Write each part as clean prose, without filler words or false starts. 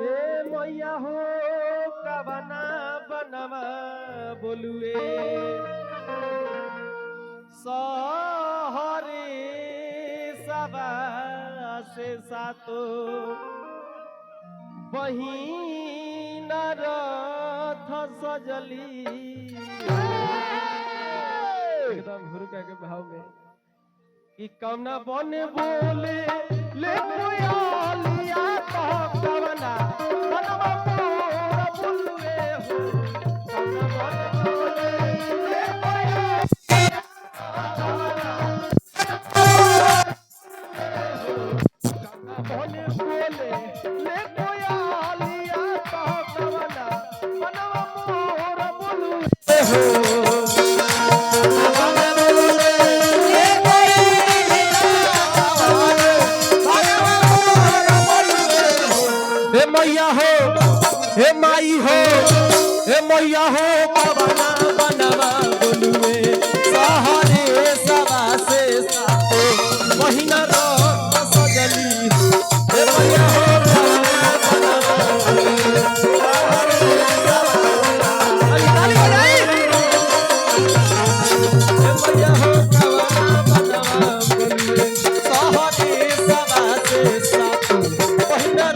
ए मैया हो कवना बनवा बोलुए सहरे सबा से सातो बहिन रथ सजली एकदम हुरुका के भाव में कि कवना बन बोले ले कोयलिया कवना बनवा मोर बोलुए हो कवना बन बोले ले कोयलिया कवना बन बोले ले कोयलिया कवना बनवा मोर बोलुए हो मैया हो हे माई हो हे मैया हो कवना बनवा बोलुए सहरे सबा से सातो महीना रथ सजली हे मैया हो कवना बनवा बोलुए सहरे सबा ताली बजाई हे मैया हो कवना बनवा बोलुए सहरे सबा से सातो महीना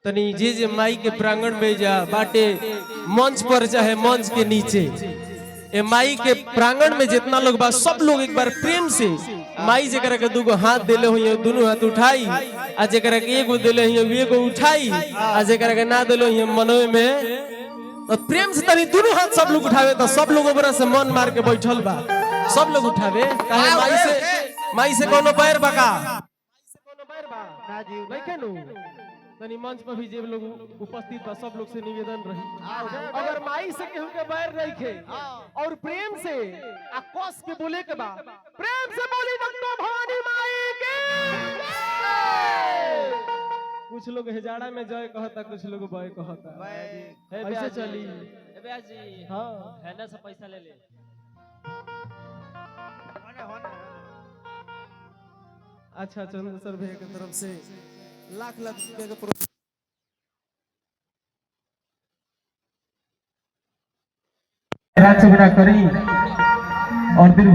तनी जे माई के प्रांगण में जा बाटे मंच पर चाहे मंच के नीचे ए माई के प्रांगण में जितना लोग बा सब लोग एक बार प्रेम से माई जेकरा के दूगो हाथ देले हुई दोनों हाथ उठाई आ जेकरा के एगो देले हुई एगो उठाई आ जेकरा के ना देले हुई मनवे में तो प्रेम से तनी दोनों हाथ सब लोग उठावे तो सब लोग ओकरा से मन मार के बैठल बा सब लोग उठावे काहे माई से कोनो पैर बका कोनो पैर बा ना जी नहीं केनु तनी मंच पर भी जे लोग उपस्थित बा सब लोग से निवेदन रही अगर माई से केहू के बैर रखे और प्रेम से आ कस के बोले के बा प्रेम से बोली डॉक्टर भवानी माई के कुछ लोग हेजाड़ा में जय कहता कुछ लोग बय कहता ऐसे चली ए ब्याह जी हां है ना सब पैसा ले ले होने अच्छा चंद्रशेखर भैया की तरफ से लाख लाख रुपए का झगड़ा करी और फिर